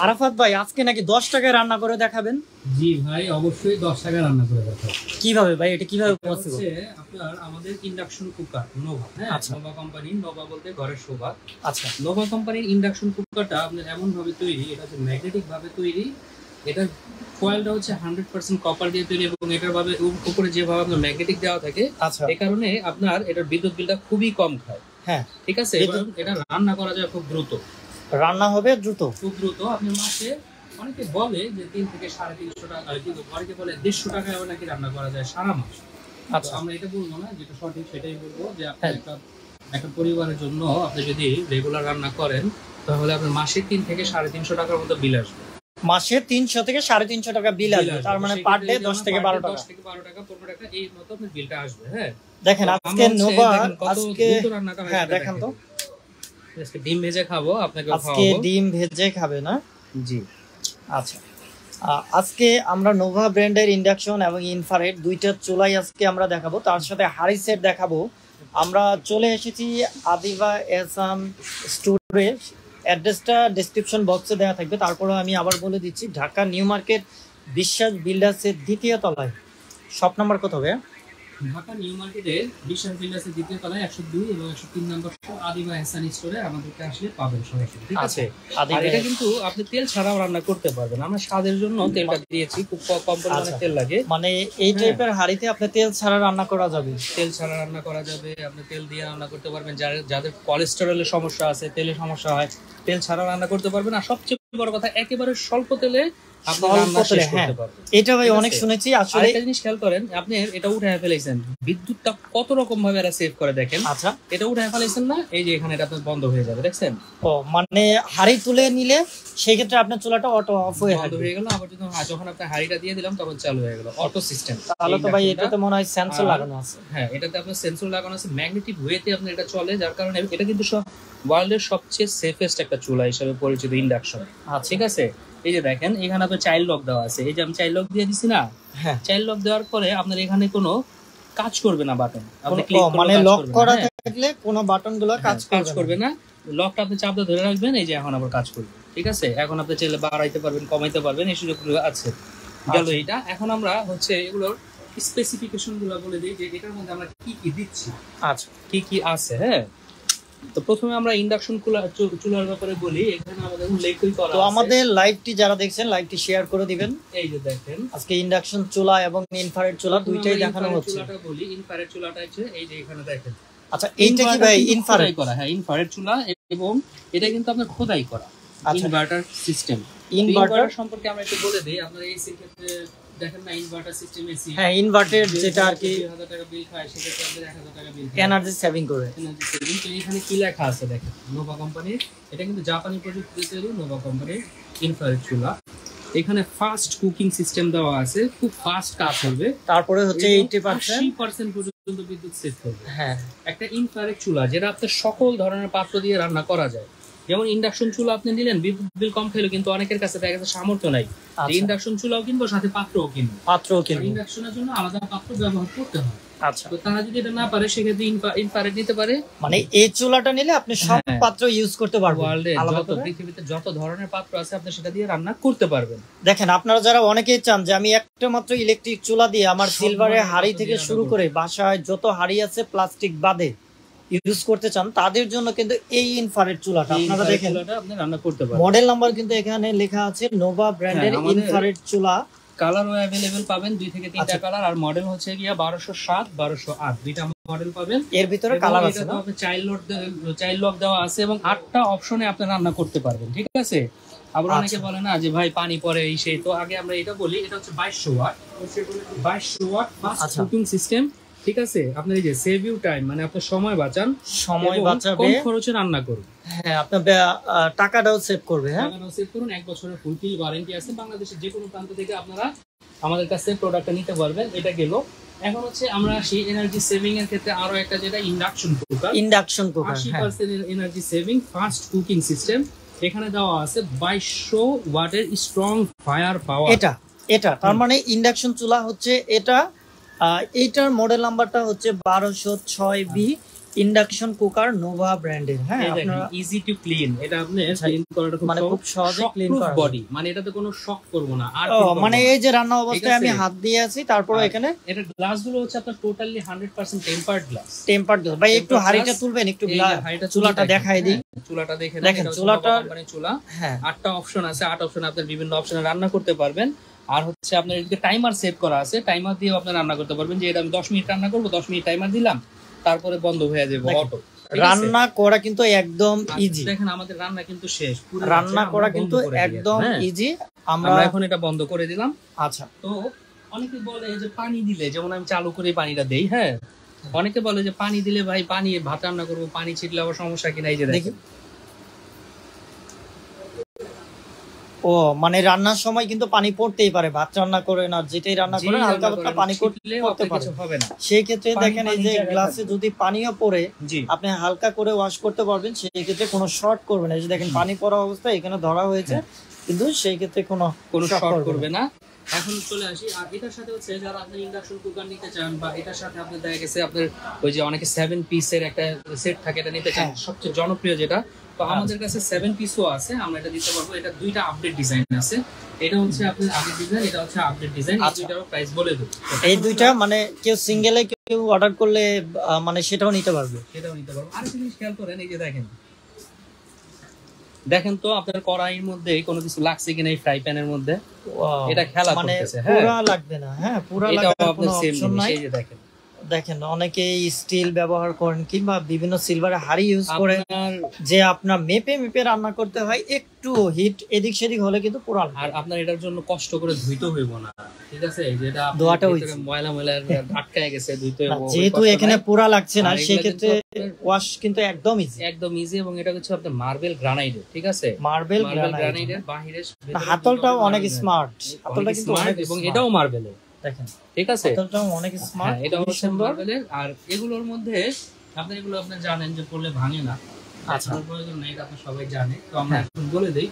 আরাফাত ভাই আজকে নাকি 10 টাকায় রান্না করে দেখাবেন? জি ভাই, অবশ্যই 10 টাকা রান্না করে দেখাবো। কিভাবে ভাই, এটা কিভাবে পসিবল? আপনার আমাদের ইন্ডাকশন কুকার নোভা, হ্যাঁ, নোভা কোম্পানি, নোভা বলতে ঘরের শোভা। আচ্ছা, নোভা কোম্পানির ইন্ডাকশন কুকারটা আপনার এমন ভাবে তৈরি, এটা হচ্ছে ম্যাগনেটিক ভাবে তৈরি। এটা ফয়েলটা হচ্ছে 100% কপার দিয়ে তৈরি এবং এটার ভাবে উপরে যেভাবে আপনার ম্যাগনেটিক দেওয়া থাকে, আচ্ছা, এই কারণে আপনার এটার বিদ্যুৎ বিলটা খুবই কম খায়। হ্যাঁ, ঠিক আছে। এবং এটা রান্না করা যায় খুব দ্রুত, রান্না হবে দ্রুত, খুব দ্রুত। আপনি মাসে অনেকে বলে যে 3 থেকে 350 টাকা, কিন্তু অনেকে বলে 150 টাকায় নাকি রান্না করা যায় সারা মাস। আচ্ছা, আমরা এটা বলবো না, যেটা সঠিক সেটাই বলবো যে আপনি একটা পরিবারের জন্য আপনি যদি রেগুলার রান্না করেন তাহলে আপনার মাসে 3 থেকে 350 টাকার মতো বিল আসবে। মাসে 300 থেকে 350 টাকা বিল আসবে, তার মানে পার ডে 10 থেকে 12 টাকা, 10 থেকে 12 টাকা 15 টাকা এই মতো আপনার বিলটা আসবে। হ্যাঁ, দেখেন আজকে নোভা, আজকে হ্যাঁ দেখেন তো, আজকে ডিম ভেজে খাবো, আপনাকে আজকে ডিম ভেজে খাবে না? জি, আচ্ছা। আজকে আমরা নোভা ব্র্যান্ডের ইন্ডাকশন এবং ইনফ্রারেড দুইটা চুলাই আজকে আমরা দেখাবো, তার সাথে হাড়ি সেট দেখাবো। আমরা চলে এসেছি আদিবা এহসান স্টোরে, অ্যাড্রেসটা ডেসক্রিপশন বক্সে দেওয়া থাকবে। তারপরে আমি আবার বলে দিচ্ছি, ঢাকা নিউ মার্কেট বিশ্বাস বিল্ডার্সের 2য় তলায়। শপ নাম্বার কত হবে? ঢাকা নিউ মার্কেটে বিশ্বাস বিল্ডার্সের 2য় তলায় 102 এবং 103 নম্বর আদিবা এহসান স্টোরে আমাদেরকে আসলে পাবেন সরাসরি। ঠিক আছে। আর এটা কিন্তু আপনি তেল ছাড়াও রান্না করতে পারবেন। আমরা স্বাদের জন্য তেলটা দিয়েছি, খুব কম পরিমাণে তেল লাগে। মানে এই টাইপের হাঁড়িতে আপনি তেল ছাড়া রান্না করা যাবে? তেল ছাড়া রান্না করা যাবে, আপনি তেল দিয়ে রান্না করতে পারবেন। যাদের কোলেস্টেরলের সমস্যা আছে, তেলের সমস্যা হয়, তেল ছাড়া রান্না করতে পারবেন। আর সবচেয়ে বড় কথা, একেবারে স্বল্প তেলে এটা ভাই অনেক শুনেছি। আসলে একটা জিনিস খেয়াল করেন, আপনি এটা উঠায় ফেলেছেন, বিদ্যুৎটা কত রকম ভাবে এরা সেভ করে দেখেন। আচ্ছা, এটা উঠায় ফেলেছেন না, এই যে এখানে এটা আপনার বন্ধ হয়ে যাবে, দেখছেন? ও মানে হাঁড়ি তুলে নিলে সেই ক্ষেত্রে আপনার চুলাটা অটো অফ হয়ে গেল, আবার যখন আপনি হাঁড়িটা দিয়ে দিলাম তখন চালু হয়ে গেল, অটো সিস্টেম। তাহলে তো ভাই এটাতে মনে হয় সেন্সর লাগানো আছে। হ্যাঁ, এটাতে আপনার সেন্সর লাগানো আছে, ম্যাগনেটিক ওয়েতে আপনার এটা চলে, যার কারণে এটা কিন্তু ওয়ার্ল্ডের সবচেয়ে সেফেস্ট একটা চুলা হিসেবে পরিচিত ইন্ডাকশন। ঠিক আছে। এই যে দেখেন, এখানে আপনার চাইল্ড লক দেওয়া আছে। এই যে আমি চাইল্ড লক দিয়ে দিছি না, চাইল্ড লক দেওয়ার পরে আপনার এখানে কোনো কাজ করবে না বাটন। আপনি ক্লিক করলে মানে লক করা থাকলে কোনো বাটনগুলো কাজ করবে না। লকটা আপনি চাপ দিয়ে ধরে রাখবেন, এই যে এখন আবার কাজ করবে। ঠিক আছে। এখন আপনি চাইলে বাড়াইতে পারবেন, কমাইতে পারবেন, এই সুযোগগুলো আছে। গেল এইটা। এখন আমরা হচ্ছে এগুলোর স্পেসিফিকেশন গুলো বলে দিই যে এটার মধ্যে আমরা কি কি দিচ্ছি, আচ্ছা কি কি আছে। হ্যাঁ, তো প্রথমে আমরা ইন্ডাকশন চুলার ব্যাপারে বলি। এখানে আমাদের উল্লেখই করা আছে। তো আমাদের লাইভটি যারা দেখছেন, লাইভটি শেয়ার করে দিবেন। এই যে দেখেন, আজকে ইন্ডাকশন চুলা এবং ইনফ্রারেড চুলা দুইটাই দেখানো হচ্ছে। চুলাটা বলি, ইনফ্রারেড চুলাটা হচ্ছে এই যে এখানে দেখেন। আচ্ছা, এইটা কি ভাই ইনফ্রারেড করা? হ্যাঁ, ইনফ্রারেড চুলা, এবং এটা কিন্তু আপনার খোদাই করা ইনভার্টার সিস্টেম। ইনভার্টার সম্পর্কে আমরা একটু বলে দেই। আপনারা এই ক্ষেত্রে দেখেন না, ইনভার্টার সিস্টেম এসি, হ্যাঁ ইনভার্টার যেটা আর কি 2000 টাকা বিল খায়, সেটা আপনাদের 1000 টাকা বিল খায়, এনার্জি সেভিং করে। Energy saving. তো এখানে কি লেখা আছে দেখেন, নোভা কোম্পানির, এটা কিন্তু জাপানি প্রযুক্তিতে তৈরি নোভা কোম্পানির ইনফ্রারেড চুলা। এখানে ফাস্ট কুকিং সিস্টেম দেওয়া আছে, খুব ফাস্ট কাজ করবে। তারপরে হচ্ছে 80% পর্যন্ত বিদ্যুৎ সেভ করবে। হ্যাঁ, একটা ইনফ্রারেড চুলা যেটা আপনার সকল ধরনের পাত্র দিয়ে রান্না করা যায়। যেমন ইন্ডাকশন চুলা আপনি নিলেন, বিদ্যুৎ বিল কম খেলো, কিন্তু অনেকের কাছে দেখা গেছে সামর্থ্য নাই ইন্ডাকশন চুলাও কিনবো, সাথে পাত্রও কিনবো। ইন্ডাকশনের জন্য আলাদা পাত্র ব্যবহার করতে হয়। আচ্ছা, তো তারা যদি এটা না পারে, সেক্ষেত্রে ইনফ্রারেড নিতে পারে। মানে এই চুলাটা নিলে আপনি সব পাত্র ইউজ করতে পারবেন। পৃথিবীতে যত ধরনের পাত্র আছে আপনি সেটা দিয়ে রান্না করতে পারবেন। দেখেন, আপনারা যারা অনেকেই চান যে আমি একটা মাত্র ইলেকট্রিক চুলা দিয়ে আমার সিলভারের হাঁড়ি থেকে শুরু করে বাসায় যত হাঁড়ি আছে প্লাস্টিক বাদে ইউজ করতে চান, তাদের জন্য কিন্তু এই ইনফ্রারেড চুলাটা আপনারা দেখেন, আপনি রান্না করতে পারবেন। মডেল নাম্বার কিন্তু এখানে লেখা আছে নোভা ব্র্যান্ডের ইনফ্রারেড চুলা। কালারও अवेलेबल পাবেন, 2 থেকে 3টা কালার। আর মডেল হচ্ছে গিয়া 1207 1208 দুইটা মডেল পাবেন। এর ভিতরে কালার আছে না, চাইল্ড লক দেওয়া আছে, এবং 8টা অপশনে আপনি রান্না করতে পারবেন। ঠিক আছে। আবার অনেকে বলে না যে ভাই পানি পড়ে এই সেই, তো আগে আমরা এটা বলি, এটা হচ্ছে 2200 watt, 2200 watt fast cooking system. ঠিক আছে। আপনার এই যে সেভ ইউ টাইম, মানে আপনার সময় বাঁচাবে, কম খরচে রান্না করুন। হ্যাঁ, আপনার টাকাটাও সেভ করবে। হ্যাঁ, টাকাটাও সেভ করুন। 1 বছরের ফুলফিল ওয়ারেন্টি আছে। বাংলাদেশের যে কোনো প্রান্ত থেকে আপনারা আমাদের কাছে প্রোডাক্টটা নিতে পারবেন। এটা গেল। এখন হচ্ছে আমরা সেই এনার্জি সেভিং এর ক্ষেত্রে আরো একটা, যেটা induction cooker 80% energy saving fast cooking system. এখানে দেওয়া আছে 2200 ওয়াটের স্ট্রং ফায়ার পাওয়ার। এটা তার মানে ইন্ডাকশন চুলা হচ্ছে এটা। এইটার মডেল নাম্বারটা হচ্ছে 1206B। ইন্ডাকশন কুকার নোভা ব্র্যান্ডের। হ্যাঁ, আপনারা ইজি টু ক্লিন, এটা আপনি ক্লিন করাটা মানে খুব সহজে ক্লিন করা বডি, মানে এটাতে কোনো শক করব না। আর মানে এই যে রান্না অবস্থায় আমি হাত দিয়ে আছি, তারপর এখানে এটা গ্লাসগুলো হচ্ছে আপনার totally 100% tempered glass. Tempered glass. ভাই একটু হাড়িটা তুলবেন, একটু চুলাটা দেখাই দিই। চুলাটা দেখেন, চুলাটা মানে চুলা। হ্যাঁ, 8টা অপশন আছে, 8 অপশনে আপনি বিভিন্ন অপশনে রান্না করতে পারবেন। আর হচ্ছে আপনার এদিকে টাইমার সেট করা আছে, টাইমার দিয়ে আপনি রান্না করতে পারবেন, যে এটা আমি 10 মিনিট রান্না করব, 10 মিনিট টাইমার দিলাম, তারপরে বন্ধ হয়ে যাবে অটো। রান্না করা কিন্তু একদম ইজি। দেখেন আমাদের রান্না কিন্তু শেষ, রান্না করা কিন্তু একদম ইজি। আমরা এখন এটা বন্ধ করে দিলাম। আচ্ছা, তো অনেকে বলে যে পানি দিলে, যেমন আমি চালু করে পানিটা দেই, হ্যাঁ, অনেকে বলে যে পানি দিলে ভাই পানি ভাত রান্না করবো, পানি ছিটলে আবার সমস্যা কিনা। এই যে দেখেন, ও মানে রান্নার সময় কিন্তু পানি পড়তেই পারে, ভাত রান্না করে না যেটাই রান্না করেন হালকা হালকা পানি পড়তে পারে, হবে না। সেই ক্ষেত্রে দেখেন এই যে গ্লাসে যদি পানিও পড়ে আপনি হালকা করে ওয়াশ করতে পারবেন, সেই ক্ষেত্রে কোনো শর্ট করবে না। এই যে দেখেন পানি পড়া অবস্থায় এখানে ধরা হয়েছে, কিন্তু সেই ক্ষেত্রে কোনো শর্ট করবে না। এখন চলে আসি, আর এটার সাথে হচ্ছে যারা আপনি ইন্ডাকশন কুকার নিতে চান, বা এটার সাথে আপনি দেখা গেছে আপনার ওই যে অনেকে 7 পিসের একটা সেট থাকে, এটা নিতে চান, সবচেয়ে জনপ্রিয় যেটা, তো আমাদের কাছে 7 পিসও আছে, আমরা এটা দিতে পারবো। এটা দুইটা আপডেট ডিজাইন আছে, এটা হচ্ছে আপনার আগের ডিজাইন, এটা হচ্ছে আপডেট ডিজাইন। এই দুইটারও প্রাইস বলে দেব। এই দুইটা মানে কেউ সিঙ্গেলে কেউ অর্ডার করলে মানে সেটাও নিতে পারবে, আর একটা জিনিস খেয়াল করেন, এই যে দেখেন তো আপনার কড়াইয়ের মধ্যে কোনো কিছু লাগছে কিনা এই ফ্রাই প্যানের মধ্যে, এটা খেলা করতেছে। হ্যাঁ, পুরা লাগবে না, হ্যাঁ পুরা লাগার কোনো অপশন নাই। এই যে দেখেন অনেকে স্টিল ব্যবহার করেন কিংবা বিভিন্ন সিলভারের হাড়ি ইউজ করেন, যে আপনার মেপে রান্না করতে হয়, একটু হিট এদিক সেদিক হলে কিন্তু পুরা। আর আপনার এটার জন্য কষ্ট করে ধুইতে হইব না, ঠিক আছে? যেটা ধোয়াটা হইছে ময়লা আটকায় গেছে, ধুইতে হইব, যেহেতু এখানে পুরা লাগছে না, সেই ক্ষেত্রে ওয়াশ কিন্তু একদম ইজি। এবং এটা হচ্ছে আপনার মার্বেল গ্রানাইটের, ঠিক আছে? মার্বেল গ্রানাইটের বাহিরে হাতলটাও অনেক স্মার্ট, হাতলটা কিন্তু অনেক, এবং এটাও মার্বেলের, দেখেন, ঠিক আছে? হাতলটাও অনেক স্মার্ট, এটা হচ্ছে মার্বেলের। আর এগুলোর মধ্যে এগুলো আপনি জানেন যে পড়লে ভাঙে না, আচ্ছা প্রয়োজন নেই, এটা আপনি সবাই জানে। তো আমরা এখন বলে দেই,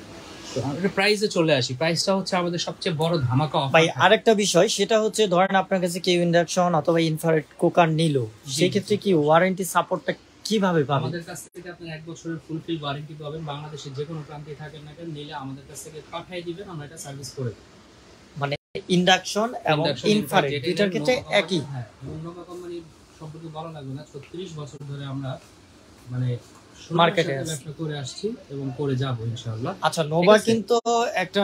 তো আমরা প্রাইসে চলে আসি। প্রাইসটা হচ্ছে আমাদের সবচেয়ে বড় ধামাকা অফার। ভাই আরেকটা বিষয়, সেটা হচ্ছে ধরেন আপনার কাছে কেউ ইন্ডাকশন অথবা ইনফ্রারেড কুকার নিল, সেই ক্ষেত্রে কি ওয়ারেন্টি সাপোর্টটা কিভাবে পাবেন? আমাদের কাছ থেকে আপনি 1 বছরের ফুলফিল ওয়ারেন্টি পাবেন। বাংলাদেশের যে কোনো প্রান্তে থাকেন না কেন, নিলে আমাদের কাছ থেকে পাঠিয়ে দিবেন, আমরা এটা সার্ভিস করে দেব। মানে ইন্ডাকশন এবং ইনফ্রারেড দুইটার ক্ষেত্রে একই। হ্যাঁ, নোভা কোম্পানি সম্পর্কে বলা লাগবে না, 36 বছর ধরে আমরা মানে মার্কেটে ব্যবসা করে আসছি এবং করে যাব ইনশাআল্লাহ। আচ্ছা, নোভা কিন্তু একটা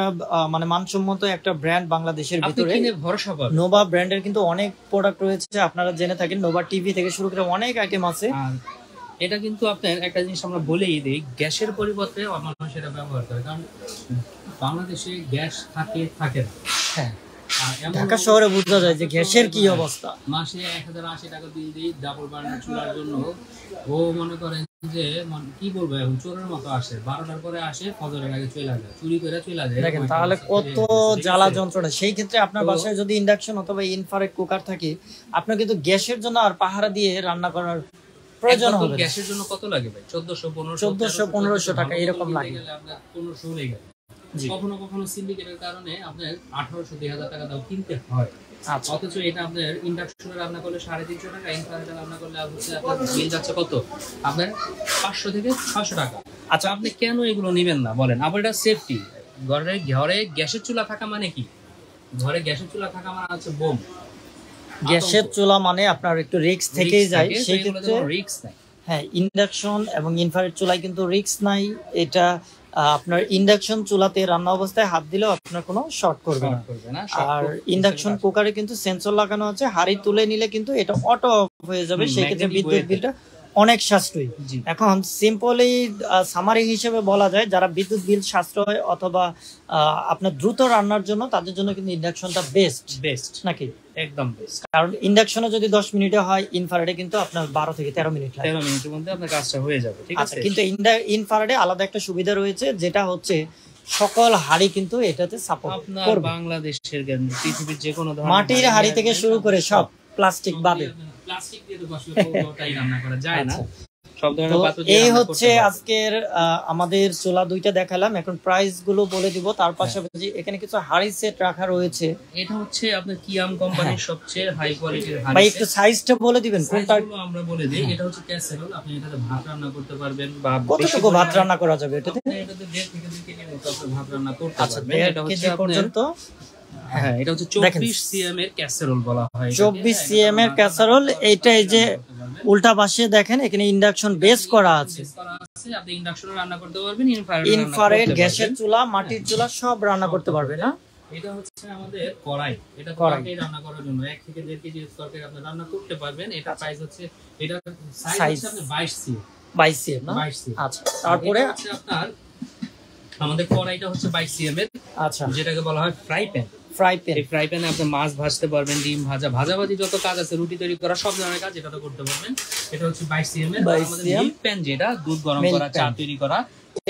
মানে মানসম্মত একটা ব্র্যান্ড বাংলাদেশের ভিতরে, আপনি ভরসা পাবেন। নোভা ব্র্যান্ডের কিন্তু অনেক প্রোডাক্ট রয়েছে, আপনারা জেনে থাকেন, নোভা টিভি থেকে শুরু করে অনেক আইটেম আছে। আর এটা কিন্তু আপনার একটা জিনিস আমরা বলেই দিই, গ্যাসের পরিবর্তে মানুষ এটা ব্যবহার করে, কারণ বাংলাদেশে গ্যাস থাকে না। হ্যাঁ, ঢাকা শহরে বোঝা যায় যে গ্যাসের কি অবস্থা। মাসে 1080 টাকা বিল দিই ডাবল বার্নার চুলার জন্য। ও মনে করেন যে কি বলবো, এখন চোরের মতো আসে, 12টার পরে আসে, ফজরের আগে চলে যায়, চুরি করে চলে যায়। দেখেন তাহলে কত জ্বালা যন্ত্রণা। সেই ক্ষেত্রে আপনার বাসায় যদি ইন্ডাকশন অথবা ইনফ্রারেড কুকার থাকে, আপনার কিন্তু গ্যাসের জন্য আর পাহারা দিয়ে রান্না করার প্রয়োজন হবে। গ্যাসের জন্য কত লাগে ভাই? 1400-1500 টাকা এরকম লাগে, আপনার 1500 লেগে যায়। কখনো কখনো সিন্ডিকেটের কারণে আপনার 1800-2000 টাকা দাও কিনতে হয়। অথচ এটা আপনার ইন্ডাকশনে রান্না করলে 350 টাকা, ইনফ্রারেডে রান্না করলে হচ্ছে আপনার বিল যাচ্ছে কত, আপনার 500 থেকে 600 টাকা। আচ্ছা, আপনি কেন এগুলো নেবেন না বলেন? আবার এটা সেফটি। ঘরে গ্যাসের চুলা থাকা মানে কি? ঘরে গ্যাসের চুলা থাকা মানে হচ্ছে বোম। গ্যাসের চুলা মানে আপনার একটু রিস্ক থেকেই যায়, সেই ক্ষেত্রে রিস্ক নাই। হ্যাঁ, ইন্ডাকশন এবং ইনফ্রারেড চুলায় কিন্তু রিস্ক নাই। এটা আপনার ইন্ডাকশন চুলাতে রান্না অবস্থায় হাত দিলেও আপনার কোনো শর্ট করবে না। আর ইন্ডাকশন কুকারে কিন্তু সেন্সর লাগানো আছে, হাড়ি তুলে নিলে কিন্তু এটা অটো অফ হয়ে যাবে, সেই ক্ষেত্রে বিদ্যুৎ বিলটা অনেক সাশ্রয়ী। এখন সিম্পলি সামারি হিসেবে বলা যায়, যারা বিদ্যুৎ বিল সাশ্রয় অথবা আপনার দ্রুত রান্নার জন্য, তাদের জন্য কিন্তু ইন্ডাকশনটা বেস্ট নাকি? একদম বেস্ট। কারণ ইন্ডাকশনে যদি 10 মিনিটে হয়, ইনফ্রারেডে কিন্তু আপনার 12 থেকে 13 মিনিট লাগে। 13 মিনিটের মধ্যে আপনার কাজটা হয়ে যাবে, ঠিক আছে? কিন্তু ইনফ্রারেডে আলাদা একটা সুবিধা রয়েছে, যেটা হচ্ছে সকল হাড়ি কিন্তু এটাতে সাপোর্ট করবে। বাংলাদেশের পৃথিবীর যে কোনো ধরনের মাটির হাড়ি থেকে শুরু করে সব, প্লাস্টিক বাদে। প্লাস্টিক দিয়ে তো আসলে কোনোটাই রান্না করা যায় না। সব ধরনের পাত্র দিয়ে এই রান্না করতে হচ্ছে পারবেন। আজকের আমাদের চুলা দুইটা দেখালাম, এখন প্রাইস গুলো বলে দিব। তার পাশাপাশি এখানে কিছু হাড়ি সেট রাখা রয়েছে। এটা হচ্ছে আপনার কিয়াম কোম্পানির সবচেয়ে হাই কোয়ালিটির হাড়ি ভাই set। একটু সাইজটা বলে দিবেন কোনটা সাইজগুলো আমরা বলে দিই। এটা হচ্ছে ক্যাসেরোল, আপনি এটাতে ভাত রান্না করতে পারবেন বা কতটুকু ভাত রান্না করা যাবে এটাতে? আপনি এটাতে 1.5 থেকে 2 কেজির মতো আপনি ভাত রান্না করতে আচ্ছা, পারবেন। এটা 1.5 হচ্ছে কেজি পর্যন্ত। হ্যাঁ, এটা হচ্ছে দেখেন। 24 সিএম এর ক্যাসেরোল বলা হয় এটাকে। 24 সিএম এর ক্যাসারোল। এইটা এই যে উল্টা পাশে দেখেন এখানে ইন্ডাকশন বেস করা আছে। বেস করা আছে, আপনি ইন্ডাকশনে রান্না করতে পারবেন, ইনফ্রারেড ইনফ্রারেড গ্যাসের চুলা, মাটির চুলা সব রান্না করতে পারবে না? এটা হচ্ছে আমাদের কড়াই। এটা কড়াই। তরকারি রান্না করার জন্য 1 থেকে 1.5 কেজি তরকারি আপনি রান্না করতে পারবেন। এটা প্রাইস হচ্ছে, এটা সাইজ Size হচ্ছে আপনার 22 সিএম। 22 সিএম না? 22 সিএম। আচ্ছা, তারপরে এটা হচ্ছে আপনার আমাদের কড়াইটা হচ্ছে 22 সিএম এর, আচ্ছা যেটাকে বলা হয় ফ্রাই প্যান। Fry pan. এই ফ্রাই প্যানে আপনি মাছ ভাজতে পারবেন, ডিম ভাজা, ভাজাভাজি যত কাজ আছে, রুটি তৈরি করা, সব ধরনের কাজ এটাতে করতে পারবেন। এটা হচ্ছে 22 সিএম এর। 22 আমাদের cm মিল্ক প্যান, যেটা দুধ গরম Milk করা, চা pan। তৈরি করা,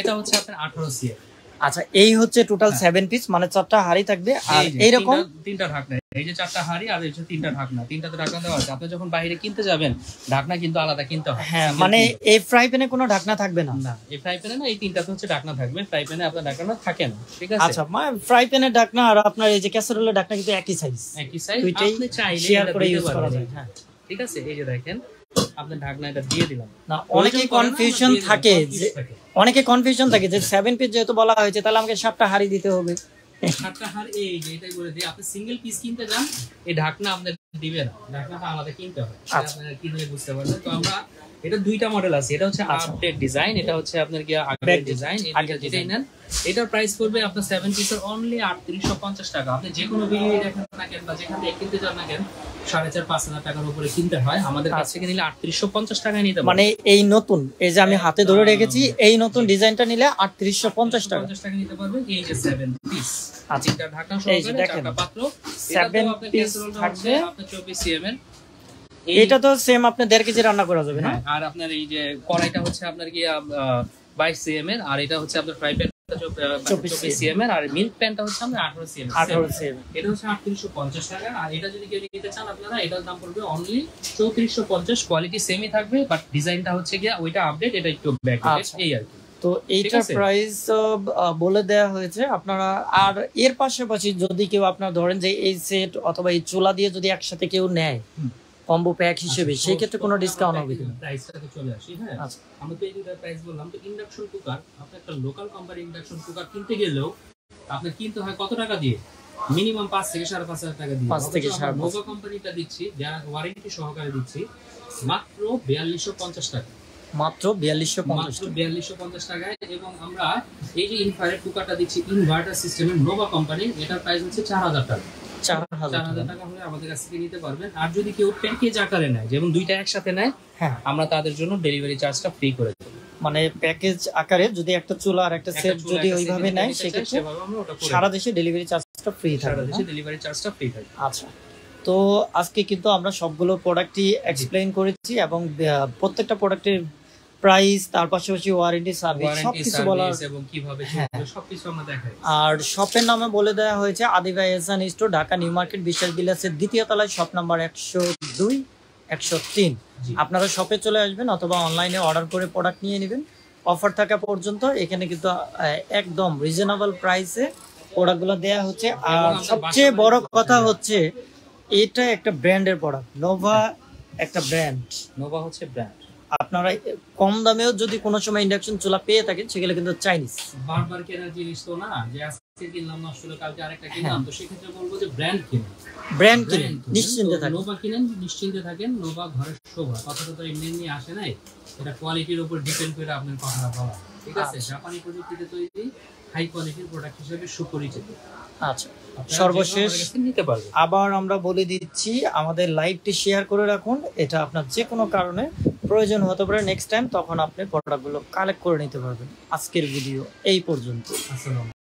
এটা হচ্ছে আপনার 18 সিএম। আচ্ছা, এই হচ্ছে টোটাল 7 পিস, মানে 4টা হাড়ি থাকবে। আর এইরকম তিনটা ঢাকনা, এই যে 4টা হাঁড়ি আর এই যে 3টা ঢাকনা, 3টাতে ঢাকনা দেওয়া আছে। আপনি যখন বাইরে কিনতে যাবেন ঢাকনা কিন্তু আলাদা কিনতে হয়। হ্যাঁ, মানে এই ফ্রাই প্যানে কোনো ঢাকনা থাকবে না? না, এই ফ্রাই প্যানে না, এই 3টাতে হচ্ছে ঢাকনা থাকবে। ফ্রাই প্যানে আপনার ঢাকনা থাকে না, ঠিক আছে? আচ্ছা, মানে ফ্রাই প্যানের ঢাকনা আর আপনার এই যে ক্যাসারোলের ঢাকনা কিন্তু একই সাইজ, একই সাইজ, দুইটাই আপনি চাইলে শেয়ার এটা করে দিতে ইউজ করা পারবেন। যায়। হ্যাঁ, ঠিক আছে, এই যে দেখেন আপনি ঢাকনা এটা দিয়ে দিলাম। না অনেকে কনফিউশন থাকে যে অনেকে কনফিউশন থাকে যে 7 পিস যেহেতু বলা হয়েছে তাহলে আমাকে 7টা হাড়ি দিতে হবে। 7টা হাঁড়ি, এই যে এটাই বলে দিই, আপনি সিঙ্গেল পিস কিনতে যান, এই ঢাকনা আপনার দিবে না, ঢাকনাটা আলাদা কিনতে হয়। আচ্ছা। আপনারা কিনলে বুঝতে পারবেন। তো আমরা এটা দুইটা মডেল আছে, এটা হচ্ছে আচ্ছা। আপডেট ডিজাইন, এটা হচ্ছে আপনার কি আগের Back ডিজাইন। design, এটা আগের যেটাই design। নেন, এটার প্রাইস পড়বে আপনার 7 পিসের অনলি 3850 টাকা। আপনি যে কোনো ভিডিও দেখেন না কেন বা যেখান থেকে কিনতে যান না কেন, 4,500-5,000 টাকার উপরে কিনতে হয়। আমাদের কাছ থেকে নিলে 3850 টাকায় নিতে পারবেন। মানে এই নতুন, এই যে আমি হাতে ধরে রেখেছি, এই নতুন ডিজাইনটা নিলে 3850 টাকা। 50 টাকা নিতে পারবেন। এই যে 7 পিস, আচ্ছা, তিনটা ঢাকনা এই যে সহকারে দেখেন, 4টা পাত্র, 7 পিস থাকবে। আপনার 24 সিএম এর। এটা তো সেম আপনি 1.5 কেজি রান্না করা যাবে না? হ্যাঁ, আর আপনার এই যে কড়াইটা হচ্ছে আপনার কি 22 সিএম এর, আর এটা হচ্ছে আপনার ফ্রাই প্যান 24 সিএম এর, আর মিল্ক প্যানটা হচ্ছে আমরা 18 সিএম। 18 সিএম। এটা হচ্ছে 3850 টাকা। আর এটা যদি কেউ নিতে চান আপনারা, এটার দাম পড়বে অনলি 3450। কোয়ালিটি সেমই থাকবে, বাট ডিজাইনটা হচ্ছে গিয়া ওইটা আপডেট, এটা একটু ব্যাকডেটেড, আচ্ছা। এই আর কি। তো এইটার আছে? প্রাইস বলে দেওয়া হয়েছে আপনারা। আর এর পাশাপাশি যদি কেউ আপনার ধরেন যে এই সেট অথবা এই চুলা দিয়ে যদি একসাথে কেউ নেয় কম্বো প্যাক হিসেবে, সেই ক্ষেত্রে কোনো ডিসকাউন্ট হবে কিনা? প্রাইসটাতে চলে আসি। হ্যাঁ, আচ্ছা। আমরা তো এই দুটো প্রাইস বললাম। তো ইন্ডাকশন কুকার, আপনি একটা লোকাল কোম্পানি ইন্ডাকশন কুকার কিনতে গেলেও আপনার কিনতে হয় কত টাকা দিয়ে? মিনিমাম 5 থেকে 5,500 টাকা দিয়ে। 5 থেকে 5,500 নোভা কোম্পানিটা দিচ্ছি, যারা ওয়ারেন্টি সহকারে দিচ্ছি, মাত্র 4250 টাকা। মাত্র 4250 মাত্র 4250 টাকায়। এবং আমরা এই যে ইনফ্রারেড কুকারটা দিচ্ছি ইনভার্টার সিস্টেমের নোভা কোম্পানি, এটার প্রাইস হচ্ছে 4000 টাকা। 4000 4000 টাকা হলে আমাদের কাছ থেকে নিতে পারবেন। আর যদি কেউ প্যাকেজ আকারে নেয়, যেমন দুইটা একসাথে নেয়, হ্যাঁ, আমরা তাদের জন্য ডেলিভারি চার্জটা ফ্রি করে দেব। মানে প্যাকেজ আকারে যদি একটা চুলা আর একটা সেট যদি ওইভাবে নেয়, সেক্ষেত্রে সেভাবে আমরা ওটা করে সারা দেশে ডেলিভারি চার্জটা ফ্রি সারা থাকবে। দেশে ডেলিভারি চার্জটা ফ্রি থাকবে। আচ্ছা, তো আজকে কিন্তু আমরা সবগুলো প্রোডাক্টই এক্সপ্লেইন করেছি এবং প্রত্যেকটা প্রোডাক্টের প্রাইস, তার পাশাপাশি ওয়ারেন্টি, সার্ভিস ওয়ারেন্টি, সবকিছু বলার। সার্ভিস এবং কিভাবে হ্যাঁ। চলবে সবকিছু আমরা দেখাই। আর শপের নামে বলে দেওয়া হয়েছে আদিবা এহসান স্টোর, ঢাকা নিউ মার্কেট, বিশ্বাস বিলাসের 2য় তলায়, শপ নাম্বার 102, 103। জি। আপনারা শপে চলে আসবেন অথবা অনলাইনে অর্ডার করে প্রোডাক্ট নিয়ে নেবেন। অফার থাকা পর্যন্ত এখানে কিন্তু একদম রিজনেবল প্রাইসে প্রোডাক্টগুলো দেওয়া হচ্ছে। আর আমরা সবচেয়ে বাসায় বড় বানিয়ে কথা দিতে হচ্ছে এটা একটা ব্র্যান্ডের প্রোডাক্ট, নোভা একটা ব্র্যান্ড। নোভা হচ্ছে ব্র্যান্ড। আপনারা কম দামেও যদি কোনো সময় ইন্ডাকশন চুলা পেয়ে থাকেন, সেগুলো কিন্তু চাইনিজ। বারবার কেনার জিনিস তো না, যে আজকে কিনলাম নষ্ট হলো, কালকে আরেকটা কিনলাম। তো সেক্ষেত্রে বলবো যে ব্র্যান্ড কিনুন, ব্র্যান্ড কিনে নিশ্চিন্তে থাকেন। নোভা কিনেন, নিশ্চিন্তে থাকেন। নোভা ঘরের শোভা, কথাটা তো এমনি এমনি আসে নাই, এটা কোয়ালিটির উপর ডিপেন্ড করে আপনার কথাটা বলা, ঠিক আছে? জাপানি প্রযুক্তিতে তৈরি হাই কোয়ালিটির প্রোডাক্ট হিসেবে সুপরিচিত। আচ্ছা, আপনারা সর্বশেষ যে কোনো আমাদের কাছে নিতে পারবেন। আবার আমরা বলে দিচ্ছি, আমাদের লাইভটি শেয়ার করে রাখুন। এটা আপনার যে কোনো কারণে প্রয়োজন হতে পারে নেক্সট টাইম, তখন আপনি প্রোডাক্টগুলো কালেক্ট করে নিতে পারবেন। আজকের ভিডিও এই পর্যন্ত। আসসালামু